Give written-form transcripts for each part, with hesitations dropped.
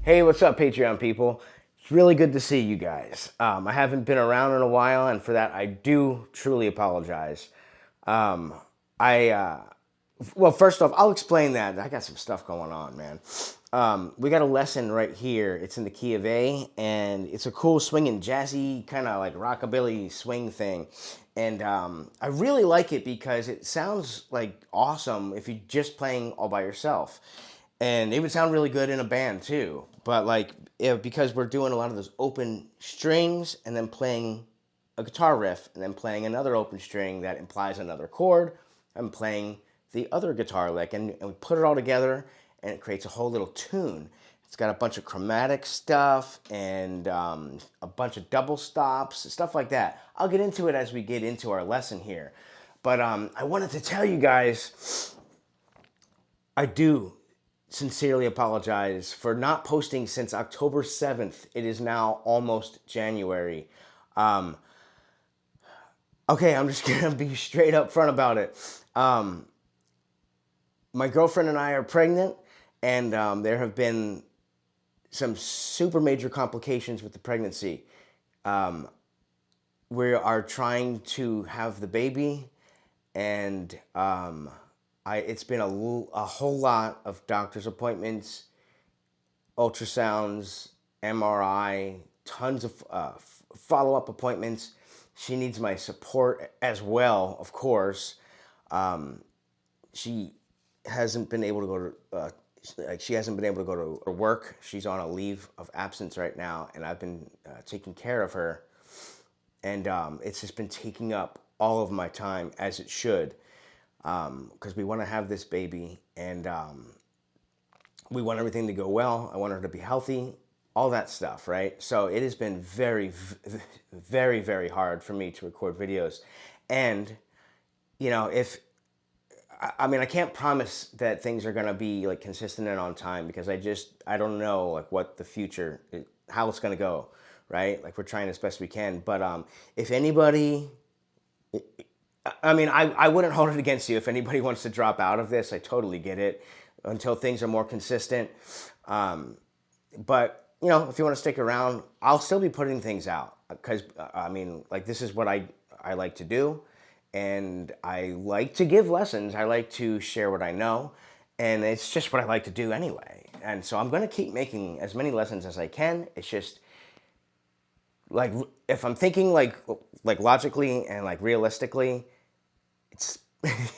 Hey, what's up, Patreon people? It's really good to see you guys. I haven't been around in a while, and for that, I do truly apologize. Um, I, well, first off, I'll explain that. I got some stuff going on, man. We got a lesson right here. It's in the key of A, and it's a cool swinging, jazzy, kind of like rockabilly swing thing. And I really like it because it sounds like awesome if you're just playing all by yourself, and it would sound really good in a band too. But like, because we're doing a lot of those open strings and then playing a guitar riff and then playing another open string that implies another chord, I'm playing the other guitar lick, and we put it all together and it creates a whole little tune. It's got a bunch of chromatic stuff and a bunch of double stops, stuff like that. I'll get into it as we get into our lesson here. But I wanted to tell you guys, I do sincerely apologize for not posting since October 7th. It is now almost January. Um, okay, I'm just gonna be straight up front about it. Um, my girlfriend and I are pregnant, and there have been some super major complications with the pregnancy. Um, we are trying to have the baby, and it's been a whole lot of doctor's appointments, ultrasounds, MRI, tons of follow up appointments. She needs my support as well, of course. She hasn't been able to go to she hasn't been able to go to work. She's on a leave of absence right now, and I've been taking care of her, and it's just been taking up all of my time, as it should, because we want to have this baby, and we want everything to go well. I want her to be healthy, all that stuff, right? So it has been very, very hard for me to record videos. And, if I mean, I can't promise that things are gonna be like consistent and on time, because I don't know like what the future, how it's gonna go, right? Like, we're trying as best we can, but if anybody, I mean, I wouldn't hold it against you if anybody wants to drop out of this. I totally get it until things are more consistent. But if you want to stick around, I'll still be putting things out, because I mean, like, this is what I like to do, and I like to give lessons. I like to share what I know, and it's just what I like to do anyway. And so I'm going to keep making as many lessons as I can. It's just like, if I'm thinking like logically and like realistically, it's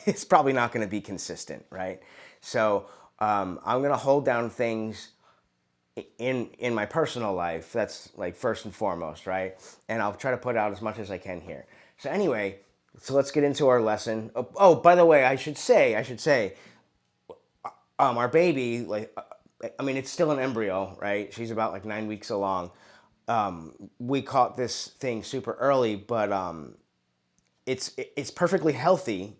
it's probably not going to be consistent, right? So I'm going to hold down things in my personal life. That's like first and foremost, right? And I'll try to put out as much as I can here. So anyway, so let's get into our lesson. Oh, by the way, I should say, our baby, like, I mean, it's still an embryo, right? She's about like 9 weeks along. We caught this thing super early, but it's perfectly healthy.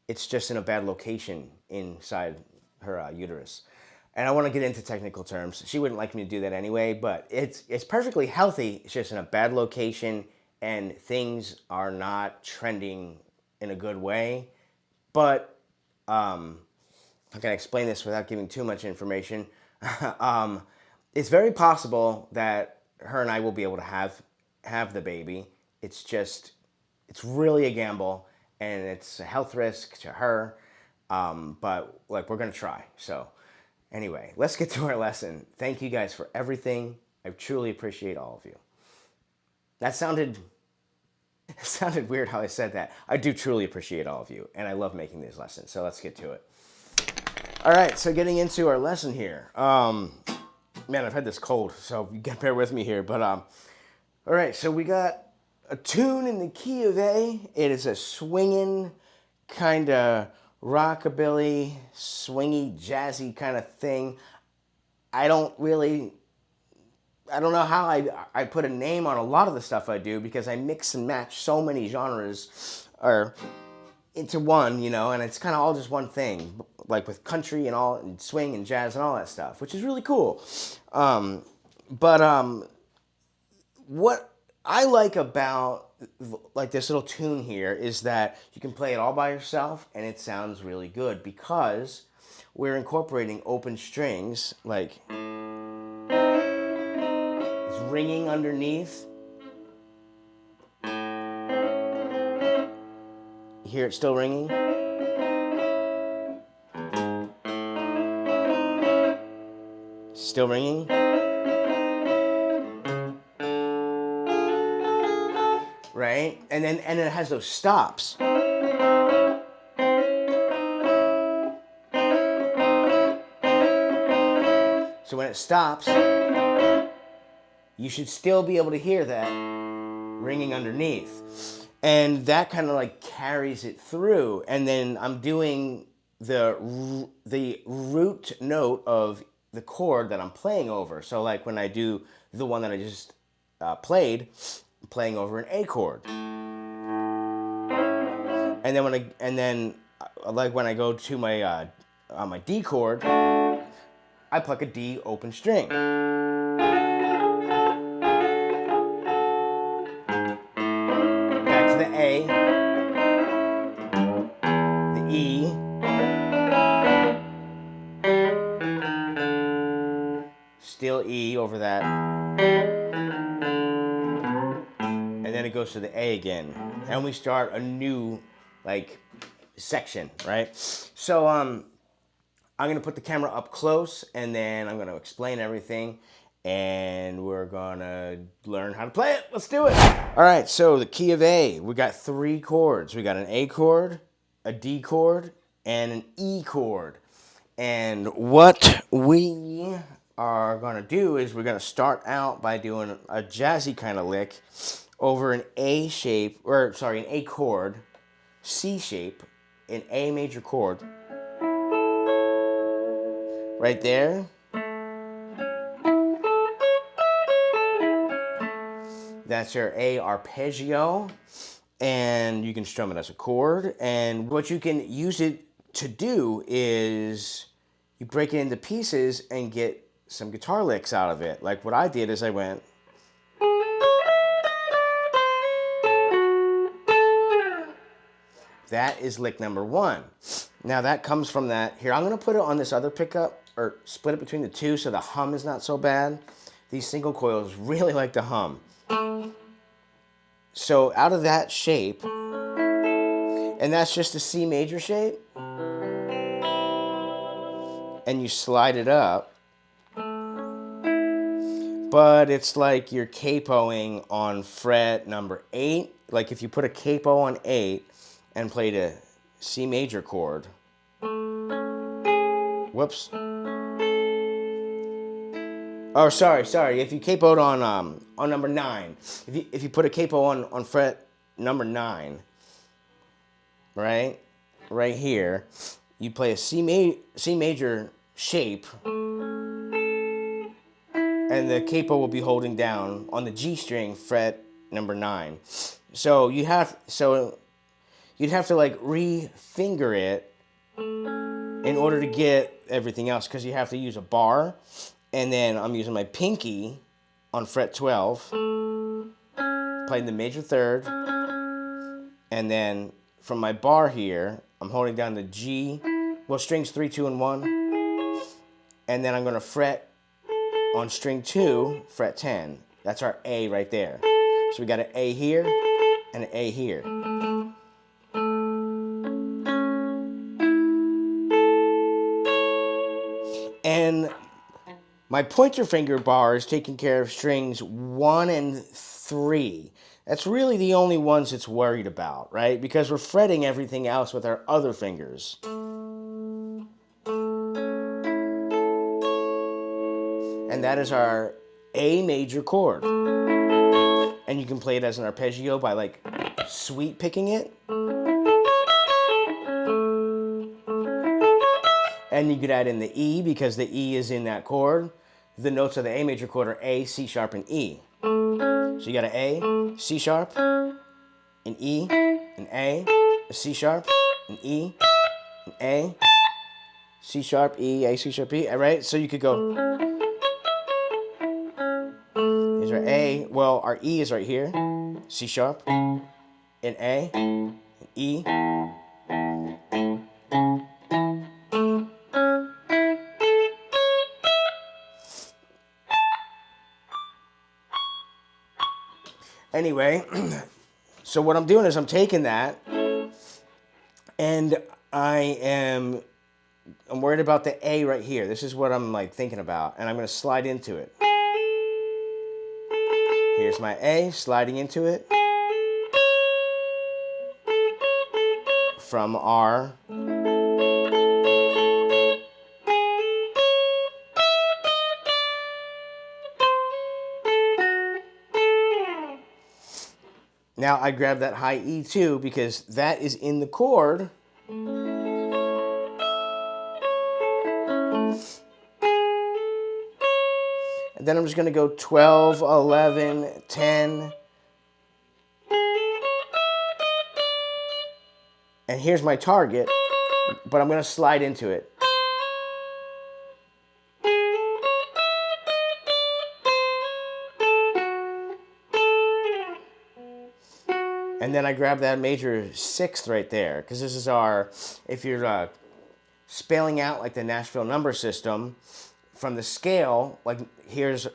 It's just in a bad location inside her uterus. And I want to get into technical terms. She wouldn't like me to do that anyway, but it's perfectly healthy. It's just in a bad location, and things are not trending in a good way. But how can I explain this without giving too much information? um, it's very possible that her and I will be able to have the baby. It's just, it's really a gamble, and it's a health risk to her. But like, we're gonna try. So anyway, let's get to our lesson. Thank you guys for everything. I truly appreciate all of you. That sounded it sounded weird how I said that. I do truly appreciate all of you, and I love making these lessons. So let's get to it. All right, so getting into our lesson here. Man, I've had this cold, so you gotta bear with me here. But all right, so we got a tune in the key of A. It is a swinging, kind of rockabilly, swingy, jazzy kind of thing. I don't really, I don't know how I put a name on a lot of the stuff I do, because I mix and match so many genres or into one, and it's kind of all just one thing, like with country and all, and swing and jazz and all that stuff, which is really cool. But what I like about like this little tune here is that you can play it all by yourself and it sounds really good, because we're incorporating open strings, like ringing underneath. You hear it still ringing? Still ringing? Right? And then it has those stops. So when it stops, you should still be able to hear that ringing underneath. And that kind of like carries it through. And then I'm doing the root note of the chord that I'm playing over. So like when I do the one that I just played, I'm playing over an A chord. And then when I go to my my D chord, I pluck a D open string. Back to the A, the E, still E over that, and then it goes to the A again, and we start a new like section, right? So I'm gonna put the camera up close, and then I'm gonna explain everything, and we're gonna learn how to play it. Let's do it. All right, so the key of A, we got 3 chords. We got an A chord, a D chord, and an E chord. And what we are gonna do is we're gonna start out by doing a jazzy kind of lick over an A shape, or sorry, an A chord, C shape, an A major chord. Right there. That's your A arpeggio, and you can strum it as a chord. And what you can use it to do is you break it into pieces and get some guitar licks out of it. Like what I did is I went. That is lick number 1. Now that comes from that. Here, I'm gonna put it on this other pickup, or split it between the two so the hum is not so bad. These single coils really like to hum. So out of that shape, and that's just a C major shape, and you slide it up, but it's like you're capoing on fret number 8. Like if you put a capo on 8 and played a C major chord, whoops. Oh, sorry. If you capoed on number 9, if you put a capo on fret number 9, right here, you play a C major shape, and the capo will be holding down on the G string fret number 9. So you'd have to like re-finger it in order to get everything else, because you have to use a bar. And then I'm using my pinky on fret 12, playing the major 3rd, and then from my bar here, I'm holding down the G, well, strings 3, 2, and 1, and then I'm gonna fret on string 2, fret 10. That's our A right there. So we got an A here and an A here. And my pointer finger bar is taking care of strings 1 and 3. That's really the only ones it's worried about, right? Because we're fretting everything else with our other fingers. And that is our A major chord. And you can play it as an arpeggio by like sweep picking it. And you could add in the E because the E is in that chord. The notes of the A major chord are A, C sharp, and E. So you got an A, C sharp, an E, an A, a C sharp, an E, an A, C sharp, E, A, C sharp, E. All right, so you could go. Here's our A. Well, our E is right here. C sharp, an A, an E. Anyway, so what I'm doing is I'm taking that, and I'm worried about the A right here. This is what I'm like thinking about, and I'm going to slide into it. Here's my A, sliding into it. From R. Now I grab that high E too because that is in the chord. And then I'm just going to go 12, 11, 10. And here's my target, but I'm going to slide into it. And then I grab that major sixth right there, because this is our, if you're spelling out like the Nashville number system, from the scale, like here's,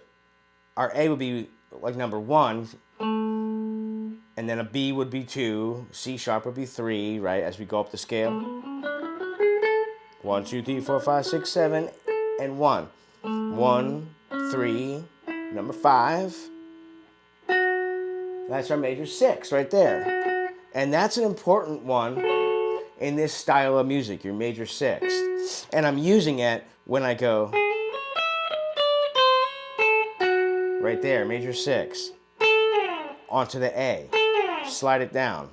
our A would be like number 1, and then a B would be 2, C sharp would be 3, right, as we go up the scale. 1, 2, 3, 4, 5, 6, 7, and 1. 1, 3, number 5. That's our major 6 right there. And that's an important one in this style of music, your major 6. And I'm using it when I go right there, major 6, onto the A. Slide it down.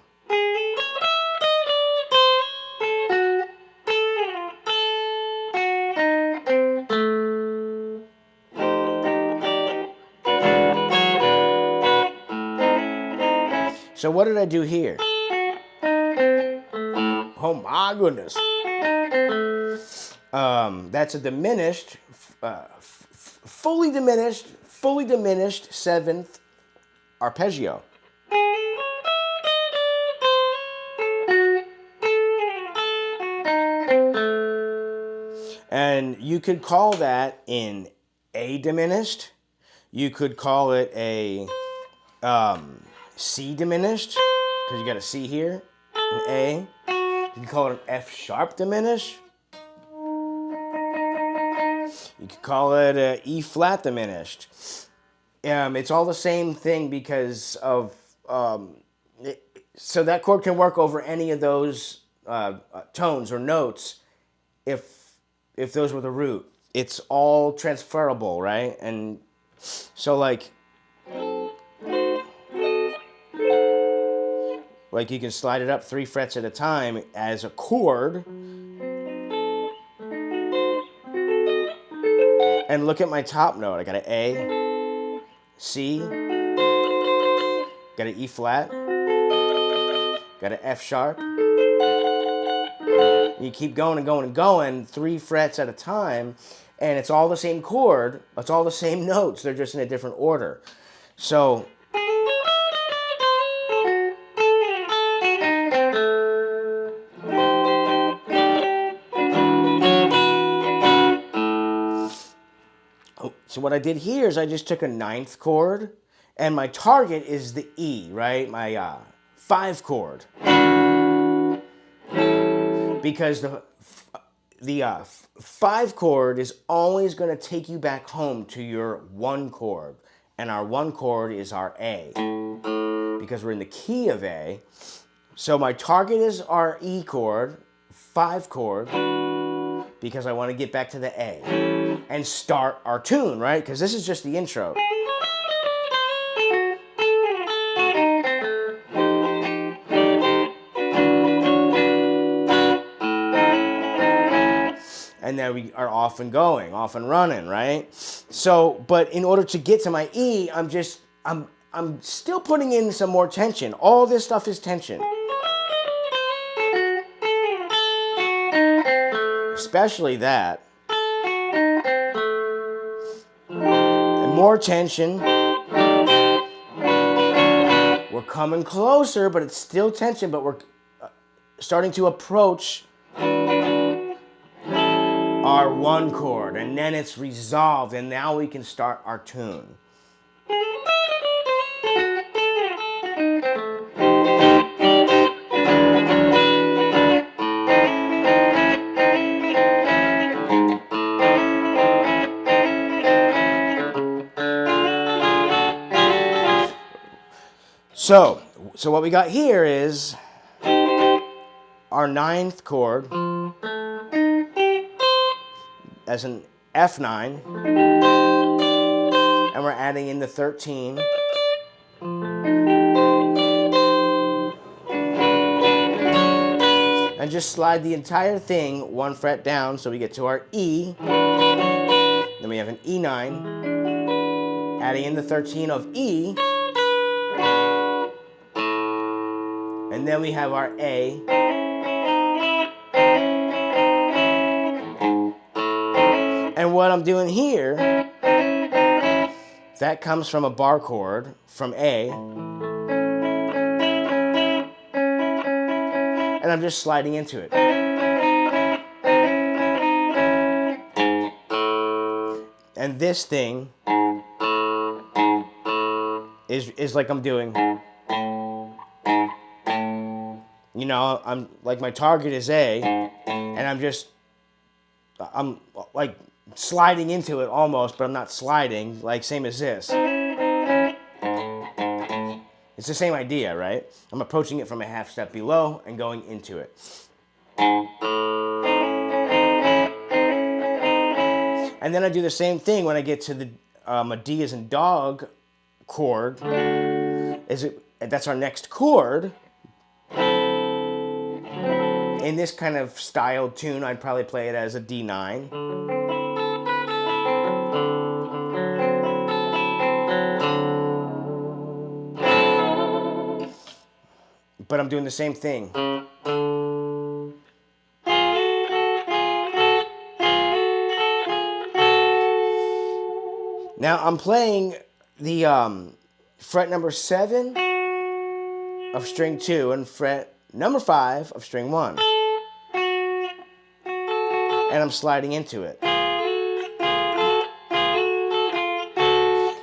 So what did I do here? Oh my goodness. That's a diminished, fully diminished 7th arpeggio. And you could call that in A diminished. You could call it a C diminished, because you got a C here, an A. You can call it an F sharp diminished. You could call it a E flat diminished. It's all the same thing because of, so that chord can work over any of those tones or notes if those were the root. It's all transferable, right? And so like you can slide it up 3 frets at a time as a chord. And look at my top note. I got an A, C, got an E flat, got an F sharp. You keep going and going and going 3 frets at a time, and it's all the same chord. It's all the same notes. They're just in a different order. So what I did here is I just took a 9th chord, and my target is the E, right? My 5 chord. Because the 5 chord is always going to take you back home to your 1 chord. And our 1 chord is our A. Because we're in the key of A. So my target is our E chord, 5 chord, because I want to get back to the A and start our tune, right? Because this is just the intro. And then we are off and going, off and running, right? So, but in order to get to my E, I'm still putting in some more tension. All this stuff is tension. Especially that. And more tension. We're coming closer, but it's still tension, but we're starting to approach our 1 chord, and then it's resolved, and now we can start our tune. So what we got here is our 9th chord as an F9, and we're adding in the 13. And just slide the entire thing 1 fret down so we get to our E. Then we have an E9, adding in the 13 of E. And then we have our A. And what I'm doing here, that comes from a bar chord from A. And I'm just sliding into it. And this thing is like I'm doing, you know, I'm like my target is A, and I'm like sliding into it almost, but I'm not sliding, like same as this. It's the same idea, right? I'm approaching it from a half step below and going into it. And then I do the same thing when I get to the a D as in dog chord. That's our next chord. In this kind of styled tune, I'd probably play it as a D9. But I'm doing the same thing. Now I'm playing the fret number 7 of string 2 and fret number 5 of string 1. And I'm sliding into it.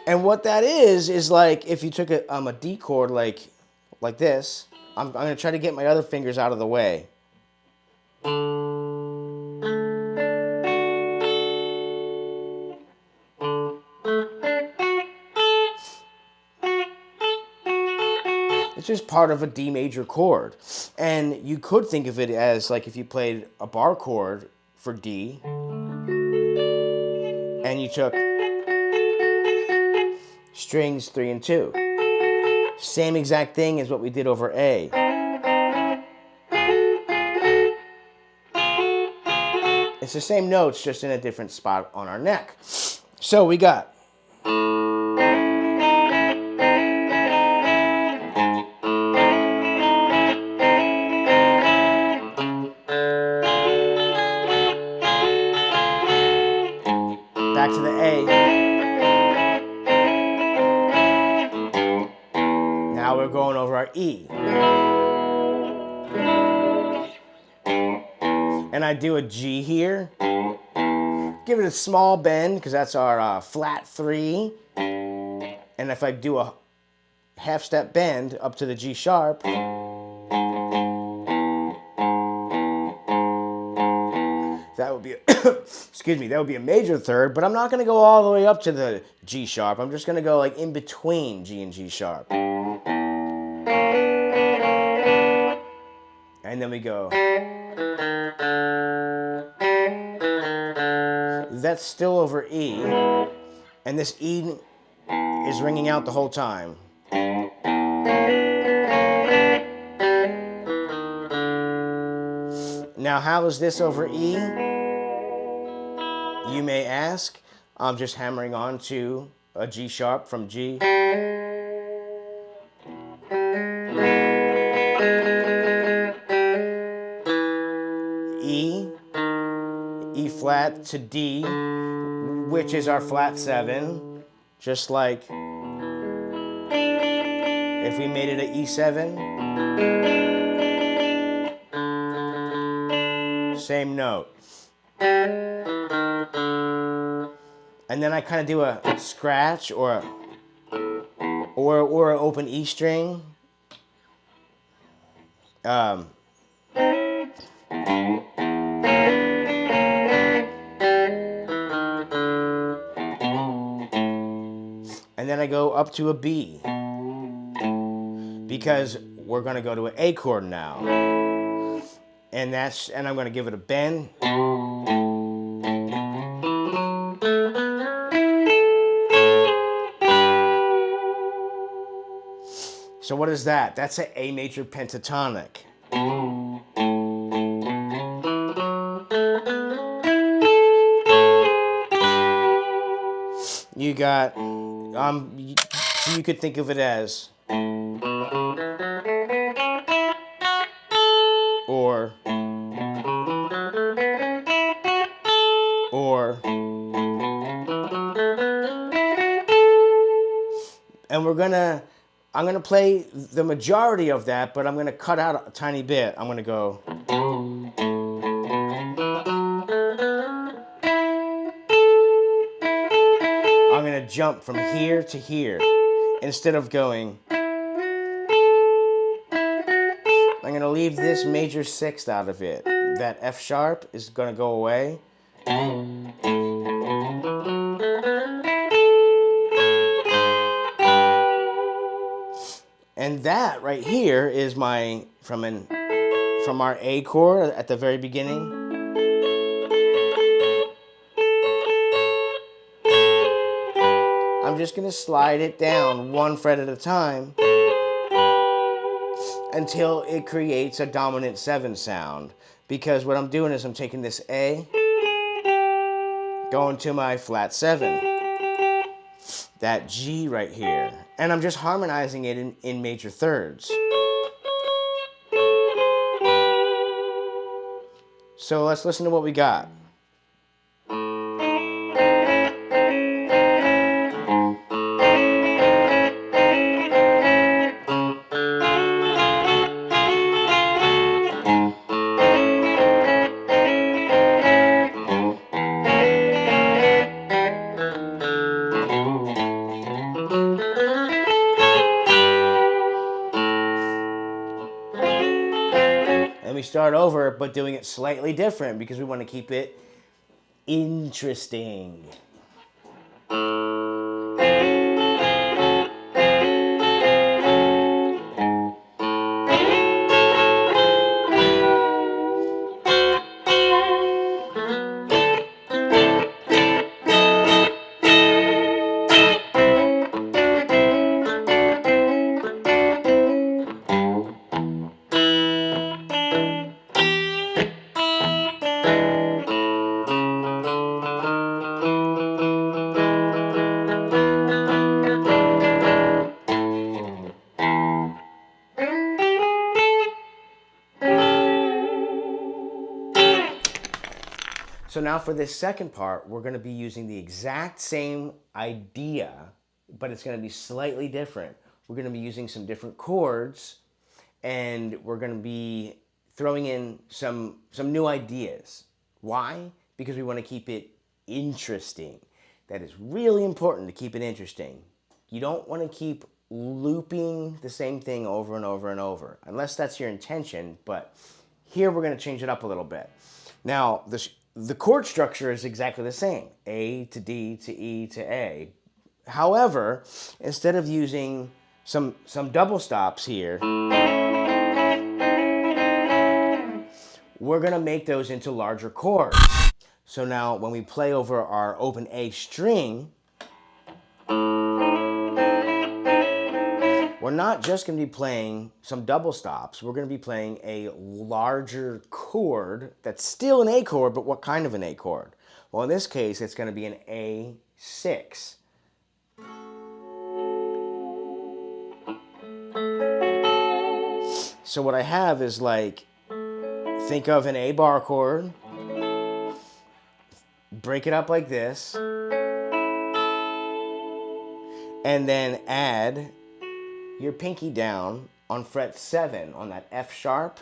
And what that is like if you took a D chord like this. I'm going to try to get my other fingers out of the way. It's just part of a D major chord. And you could think of it as like if you played a bar chord for D and you took strings 3 and 2. Same exact thing as what we did over A. It's the same notes, just in a different spot on our neck. So we got back to the A. Now we're going over our E. And I do a G here. Give it a small bend, because that's our flat 3. And if I do a half step bend up to the G sharp, that would be, excuse me, that would be a major third, but I'm not going to go all the way up to the G sharp. I'm just going to go like in between G and G sharp. And then we go. That's still over E, and this E is ringing out the whole time. Now, how is this over E? You may ask. I'm just hammering on to a G sharp from G. E, E flat to D, which is our flat 7, just like if we made it an E7. Same note. And then I kind of do a scratch or an open E string. And then I go up to a B. because we're going to go to an A chord now. And I'm going to give it a bend. So what is that? That's an A major pentatonic. You got, so you could think of it as, or, and I'm gonna play the majority of that, but I'm gonna cut out a tiny bit. I'm gonna go. I'm gonna jump from here to here instead of going. I'm gonna leave this major sixth out of it. That F sharp is gonna go away. And that right here is my from our A chord at the very beginning. I'm just gonna slide it down one fret at a time until it creates a dominant 7 sound. Because what I'm doing is I'm taking this A, going to my flat 7, that G right here, and I'm just harmonizing it in major thirds. So let's listen to what we got. And we start over, but doing it slightly different because we want to keep it interesting. So now for this second part, we're going to be using the exact same idea, but it's going to be slightly different. We're going to be using some different chords, and we're going to be throwing in some new ideas. Why? Because we want to keep it interesting. That is really important, to keep it interesting. You don't want to keep looping the same thing over and over and over, unless that's your intention, but here we're going to change it up a little bit. Now, the chord structure is exactly the same, A to D to E to A. However, instead of using some double stops here, we're going to make those into larger chords. So now when we play over our open A string, we're not just going to be playing some double stops. We're going to be playing a larger chord that's still an A chord, but what kind of an A chord? Well, in this case, it's going to be an A6. So what I have is, like, think of an A bar chord, break it up like this, and then add your pinky down on fret 7 on that F sharp,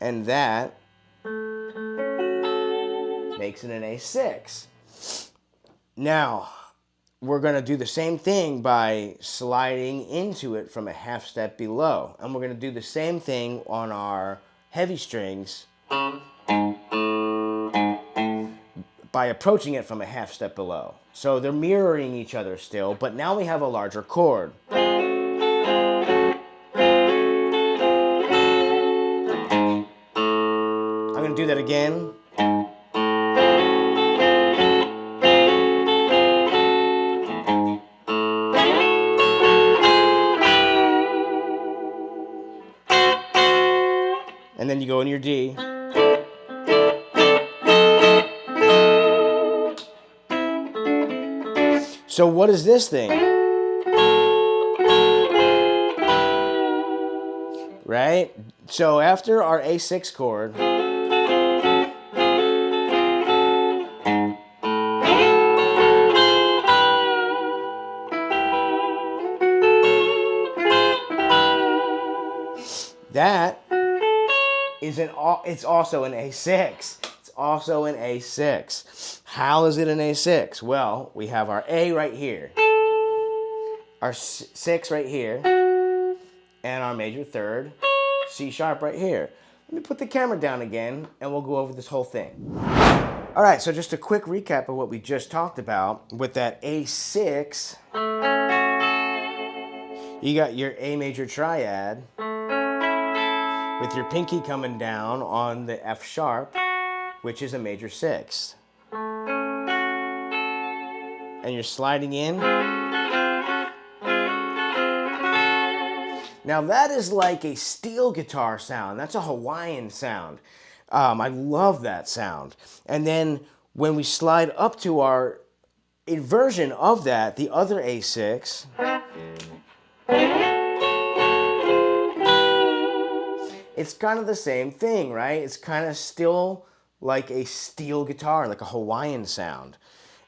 and that makes it an A6. Now, we're going to do the same thing by sliding into it from a half step below, and we're going to do the same thing on our heavy strings by by approaching it from a half step below. So they're mirroring each other still, but now we have a larger chord. I'm going to do that again. And then you go in your D. So what is this thing? Right? So after our A6 chord, that is it's also an A6. It's also an A6. How is it an A6? Well, we have our A right here, our 6 right here, and our major third, C sharp right here. Let me put the camera down again and we'll go over this whole thing. All right, so just a quick recap of what we just talked about. With that A6, you got your A major triad with your pinky coming down on the F sharp, which is a major 6. And you're sliding in. Now that is like a steel guitar sound. That's a Hawaiian sound. I love that sound. And then when we slide up to our inversion of that, the other A6, it's kind of the same thing, right? It's kind of still like a steel guitar, like a Hawaiian sound.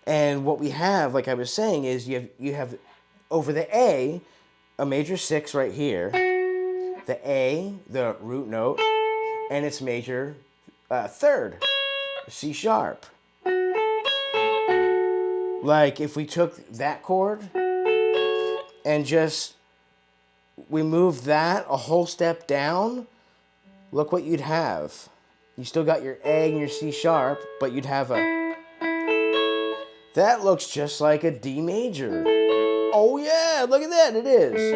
And what we have, like I was saying, is you have over the A, a major 6 right here, the A, the root note, and its major third, C sharp. Like if we took that chord and just, we moved that a whole step down, look what you'd have. You still got your A and your C sharp, but you'd have a, that looks just like a D major. Oh yeah, look at that, it is.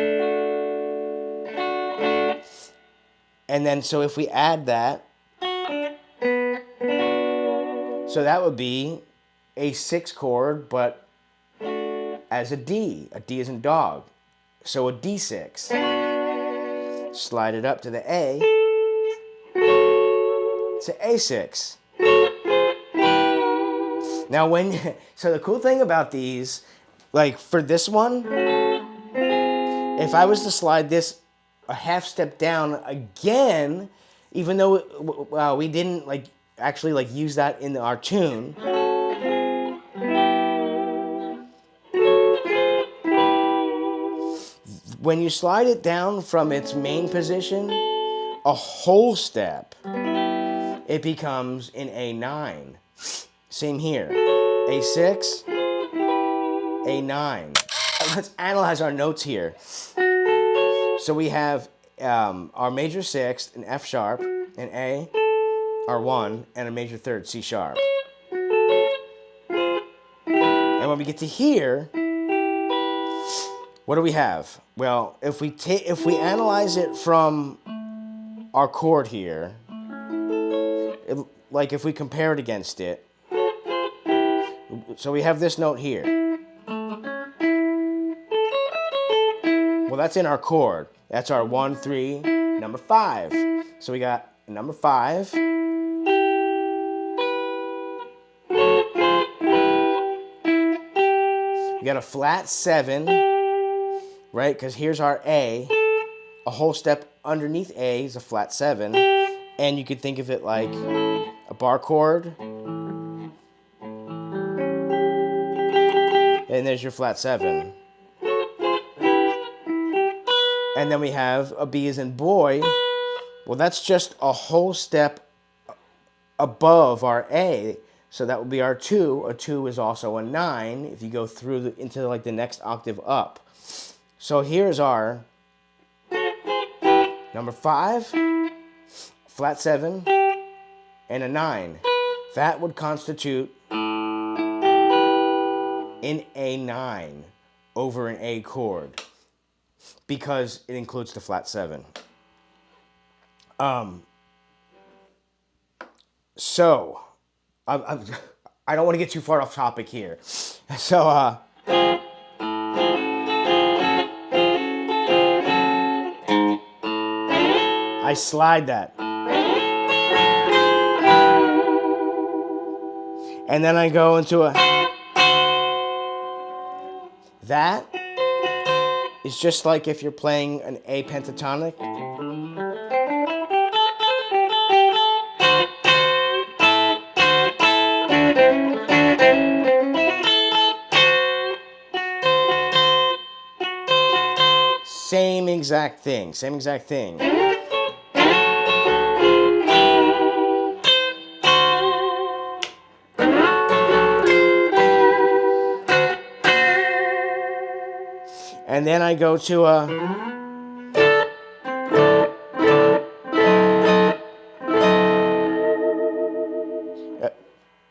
And then, so if we add that, so that would be a 6 chord, but as a D as in dog. So a D6. Slide it up to the A. It's an A6. Now so the cool thing about these, like for this one, if I was to slide this a half step down again, even though we didn't actually use that in our tune, when you slide it down from its main position a whole step, it becomes an A9. Same here. A6, A9. Let's analyze our notes here. So we have our major 6, an F sharp, an A, our 1, and a major third, C sharp. And when we get to here, what do we have? Well, if we analyze it from our chord here, like if we compare it against it, so we have this note here. Well, that's in our chord. That's our 1, 3, number 5. So we got number 5. We got a flat 7, right? Because here's our A. A whole step underneath A is a flat 7. And you could think of it like a bar chord. And there's your flat 7. And then we have a B as in boy. Well, that's just a whole step above our A. So that would be our 2. A 2 is also a 9 if you go through into the next octave up. So here's our number 5, flat 7, and a 9. That would constitute in A9 over an A chord because it includes the flat 7. So, I don't want to get too far off topic here. So, I slide that. And then I go into a... That is just like if you're playing an A pentatonic. Same exact thing, same exact thing. And then I go to a...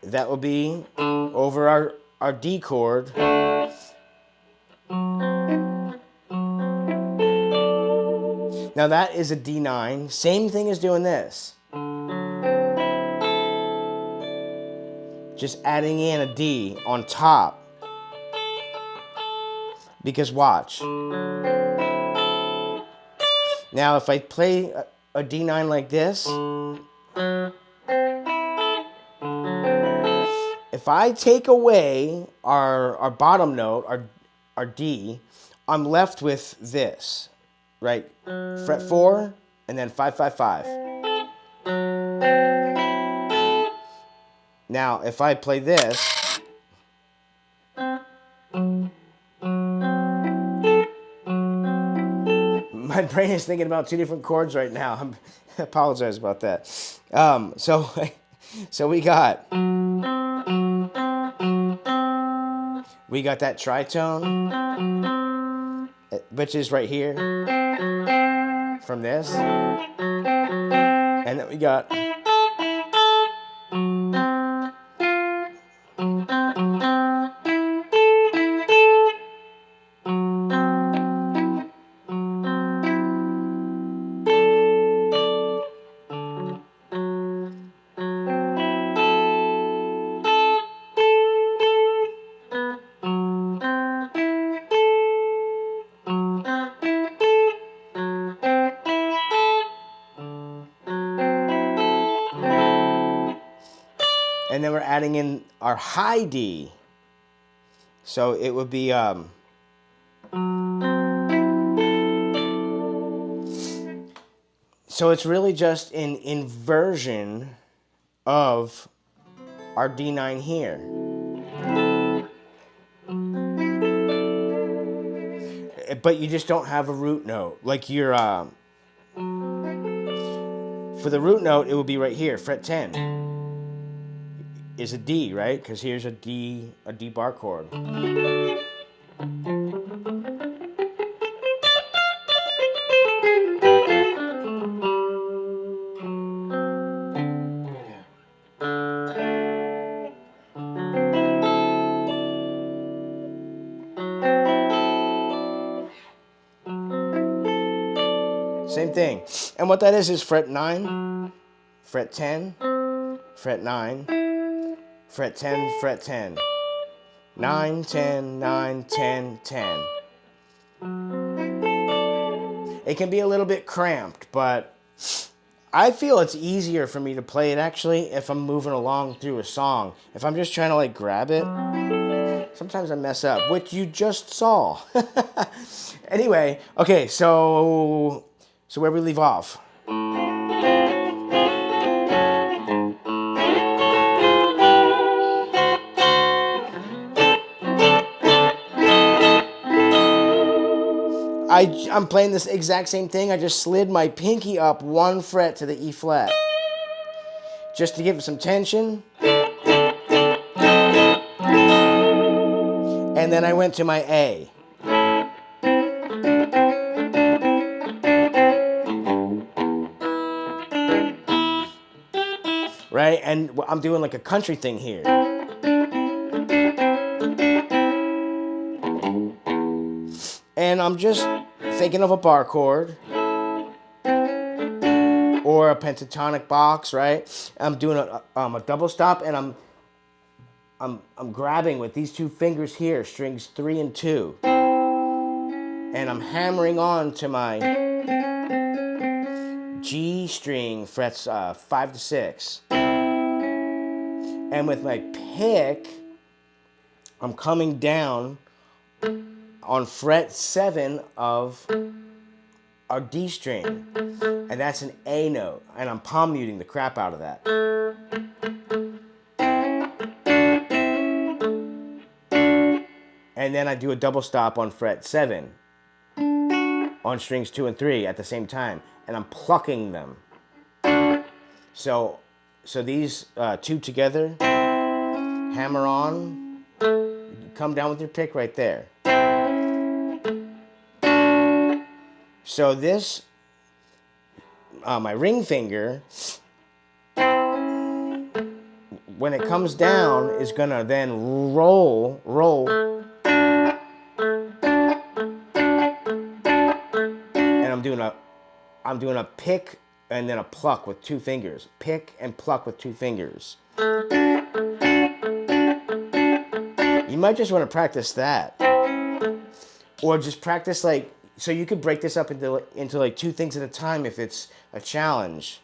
that will be over our D chord. Now that is a D9. Same thing as doing this. Just adding in a D on top. Because watch. Now if I play a D9 like this, if I take away our bottom note, our D, I'm left with this, right? Fret 4 and then 5, 5, 5. Now if I play this, my brain is thinking about 2 different chords right now. I apologize about that. So we got that tritone, which is right here from this, and then we got and then we're adding in our high D. So it would be so it's really just an inversion of our D9 here. But you just don't have a root note. Like your for the root note, it would be right here, fret 10. Is a D, right? Because here's a D bar chord. Same thing. And what that is fret 9, fret 10, fret 9, fret 10, fret 10. 9, 10, 9, 10, 10. It can be a little bit cramped, but I feel it's easier for me to play it actually if I'm moving along through a song. If I'm just trying to like grab it, sometimes I mess up, which you just saw. Anyway, okay, so where we leave off. I'm playing this exact same thing. I just slid my pinky up 1 fret to the E flat. Just to give it some tension. And then I went to my A. Right? And I'm doing like a country thing here. And I'm just thinking of a bar chord or a pentatonic box, right? I'm doing a double stop, and I'm grabbing with these two fingers here, strings 3 and 2, and I'm hammering on to my G string, frets 5 to 6, and with my pick, I'm coming down on fret 7 of our D string, and that's an A note, and I'm palm muting the crap out of that. And then I do a double stop on fret 7 on strings 2 and 3 at the same time, and I'm plucking them. So these two together, hammer on, come down with your pick right there. So this, my ring finger, when it comes down, is gonna then roll, and I'm doing a pick and then a pluck with 2 fingers. Pick and pluck with 2 fingers. You might just want to practice that, or just practice like, so you could break this up into like 2 things at a time if it's a challenge.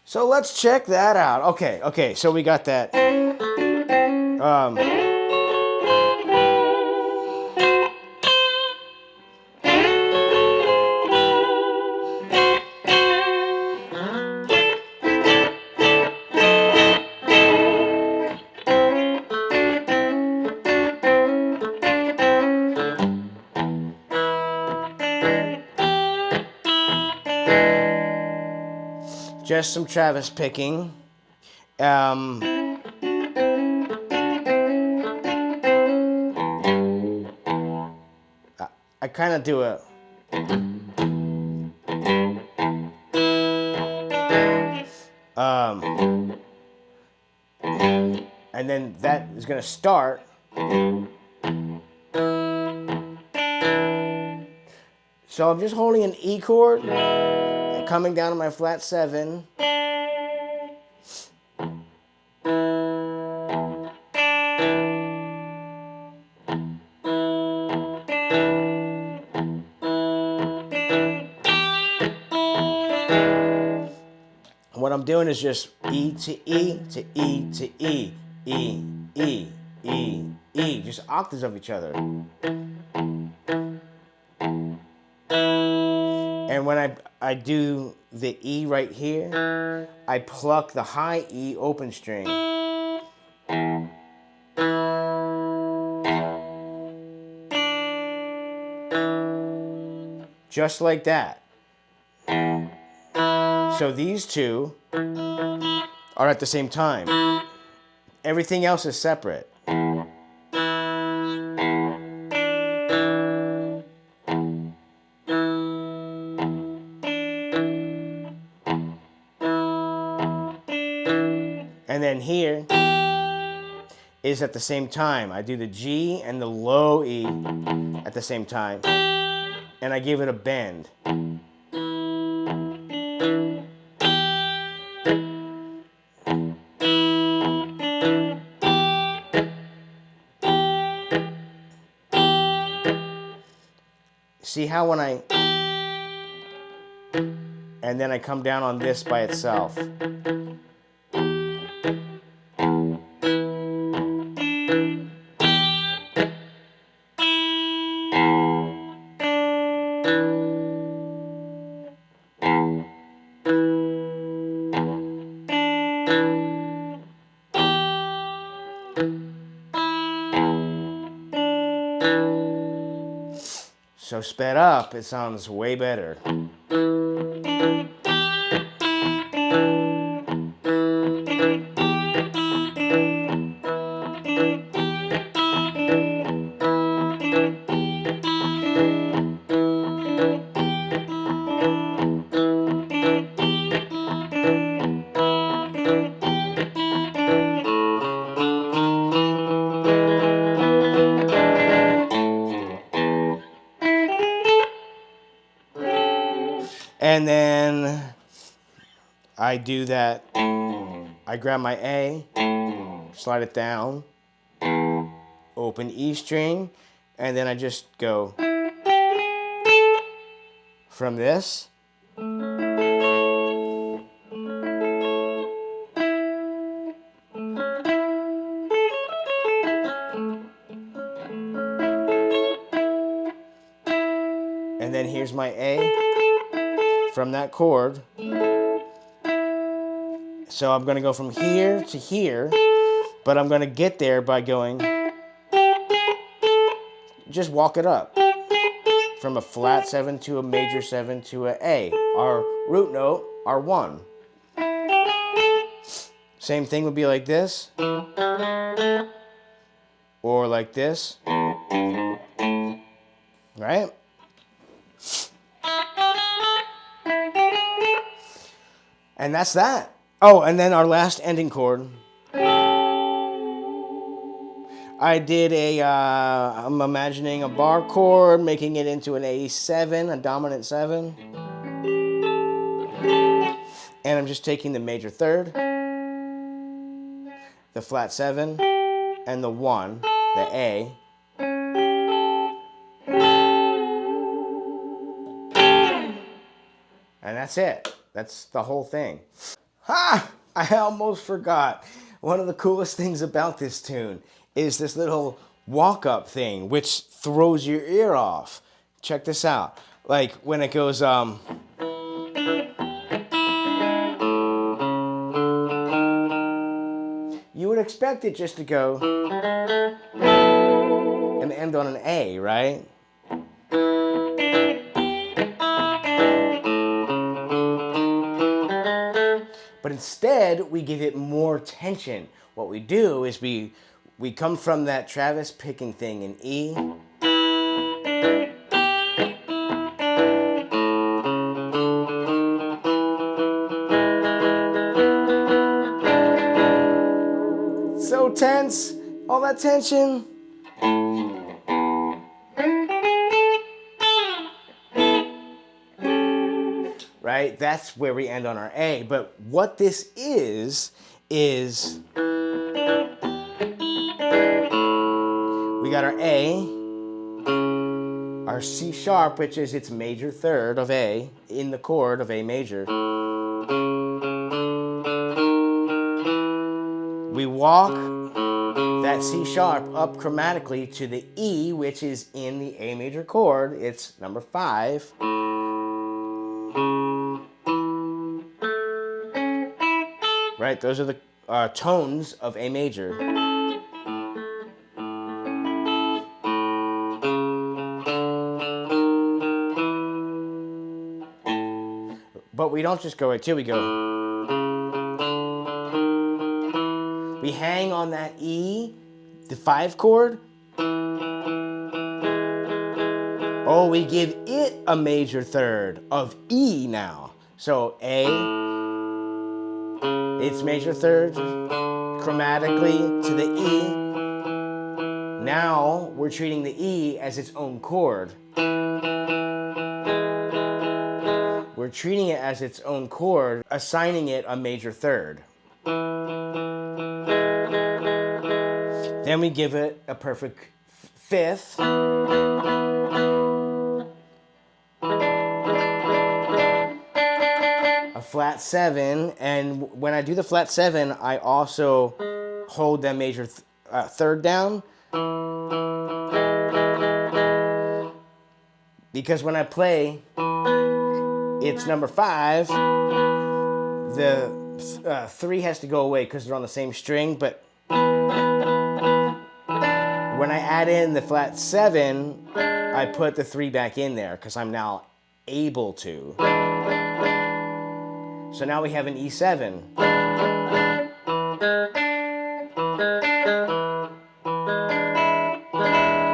So let's check that out. Okay, so we got that. Just some Travis picking. I kind of do a... and then that is going to start. So I'm just holding an E chord and coming down to my flat 7. What I'm doing is just E to E to E to E, E, E, E, E, just octaves of each other. And when I do the E right here, I pluck the high E open string. Just like that. So these two are at the same time. Everything else is separate. And then here is at the same time. I do the G and the low E at the same time, and I give it a bend. See how when I... and then I come down on this by itself. So sped up, it sounds way better. And then I do that. I grab my A, slide it down, open E string, and then I just go from this and then here's my A from that chord. So I'm going to go from here to here, but I'm going to get there by going, just walk it up from a flat 7 to a major 7 to a A. Our root note, our 1. Same thing would be like this, or like this, right? And that's that. Oh, and then our last ending chord. I did I'm imagining a bar chord, making it into an A7, a dominant 7. And I'm just taking the major third, the flat 7, and the 1, the A. And that's it. That's the whole thing. Ha! I almost forgot. One of the coolest things about this tune is this little walk-up thing, which throws your ear off. Check this out. Like when it goes, you would expect it just to go and end on an A, right? But instead, we give it more tension. What we do is we come from that Travis picking thing in E. So tense, all that tension. Right? That's where we end on our A. But what this is we got our A, our C sharp, which is its major third of A, in the chord of A major. We walk that C sharp up chromatically to the E, which is in the A major chord. It's number 5. Right, those are the tones of A major. But we don't just go right to, we go. We hang on that E, the 5 chord. Oh, we give it a major third of E now. So A, its major third, chromatically to the E. Now we're treating the E as its own chord. We're treating it as its own chord, assigning it a major third. Then we give it a perfect 5th. A flat 7, and when I do the flat 7, I also hold that major third down. because when I play, it's number 5. The 3 has to go away because they're on the same string. But when I add in the flat 7, I put the 3 back in there because I'm now able to. So now we have an E7.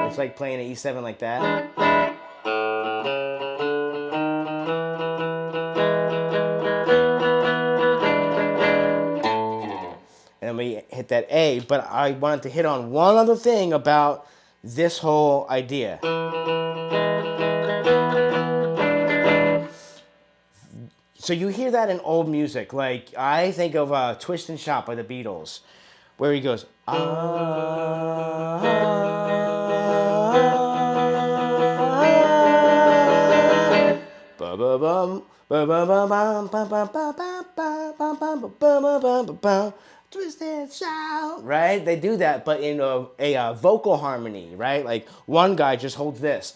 It's like playing an E7 like that. And then we hit that A, but I wanted to hit on one other thing about this whole idea. So you hear that in old music, like I think of Twist and Shout by the Beatles, where he goes, twist and shout, right? They do that, but in a vocal harmony, right? Like one guy just holds this,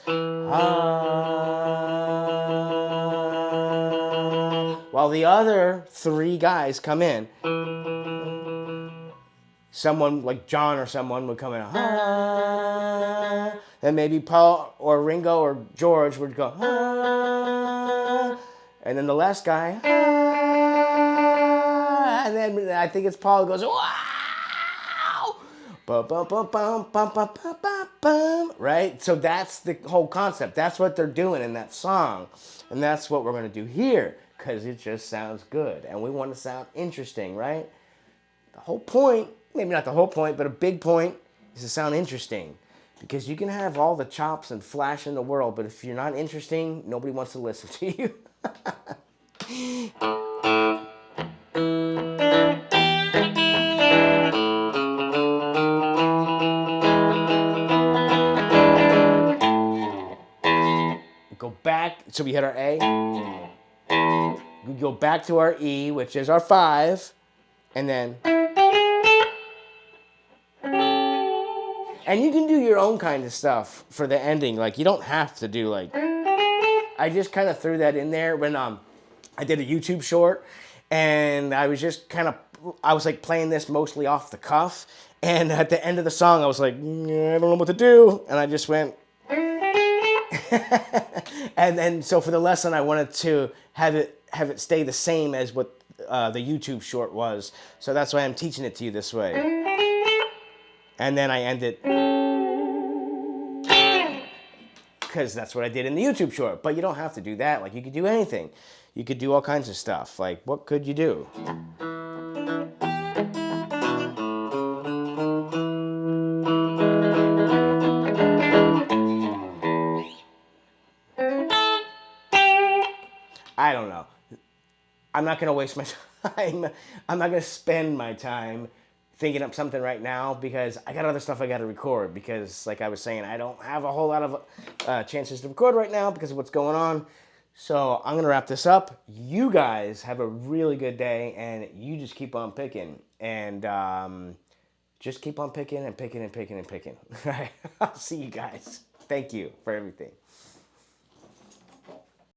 while the other 3 guys come in. Someone like John or someone would come in, and maybe Paul or Ringo or George would go, and then the last guy, and then I think it's Paul who goes, wow, right? So that's the whole concept. That's what they're doing in that song, and that's what we're going to do here because it just sounds good, and we want to sound interesting, right? The whole point, maybe not the whole point, but a big point is to sound interesting. Because you can have all the chops and flash in the world, but if you're not interesting, nobody wants to listen to you. Go back, so we hit our A. We go back to our E, which is our 5, and then... And you can do your own kind of stuff for the ending. Like, you don't have to do, like... I just kind of threw that in there when I did a YouTube short. And I was just kind of... I was, like, playing this mostly off the cuff. And at the end of the song, I was like, I don't know what to do. And I just went... And then, so for the lesson, I wanted to have it stay the same as what the YouTube short was. So that's why I'm teaching it to you this way. And then I end it because that's what I did in the YouTube short. But you don't have to do that. Like, you could do anything. You could do all kinds of stuff. Like, what could you do? I don't know. I'm not going to waste my time. I'm not going to spend my time thinking up something right now because I got other stuff I got to record because, like I was saying, I don't have a whole lot of chances to record right now because of what's going on. So I'm going to wrap this up. You guys have a really good day, and you just keep on picking. And just keep on picking and picking and picking and picking. All right? I'll see you guys. Thank you for everything.